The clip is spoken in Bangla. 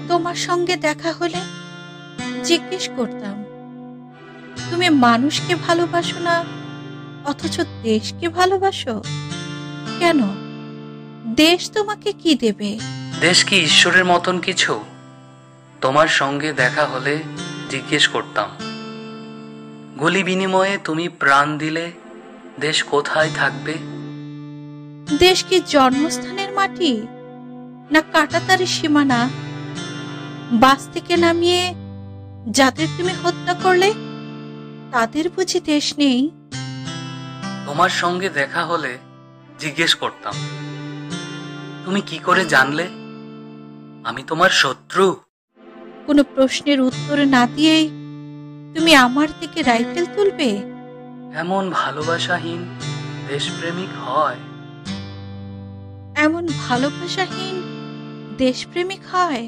তোমার সঙ্গে দেখা হলে জিজ্ঞেস করতাম, তুমি মানুষকে ভালোবাসো না, অথচ দেশকে ভালোবাসো কেন? দেশ তোমাকে কি দেবে? দেশ কি ঈশ্বরের মতন কিছু? তোমার সঙ্গে দেখা হলে জিজ্ঞেস করতাম, গুলি বিনিময়ে তুমি প্রাণ দিলে দেশ কোথায় থাকবে? দেশ কি জন্মস্থানের মাটি, না কাঁটাতারের সীমানা? বাস থেকে নামিয়ে যাদের তুমি হত্যা করলে, তাদের বুঝি দেশ নেই? তোমার সঙ্গে দেখা হলে জিজ্ঞেস করতাম, তুমি কি করে জানলে আমি তোমার শত্রু? কোনো প্রশ্নের উত্তর না দিয়েই তুমি আমার দিকে রাইফেল তুলবে? এমন ভালোবাসাহীন দেশপ্রেমিক হয়? এমন ভালোবাসাহীন দেশপ্রেমিক হয়?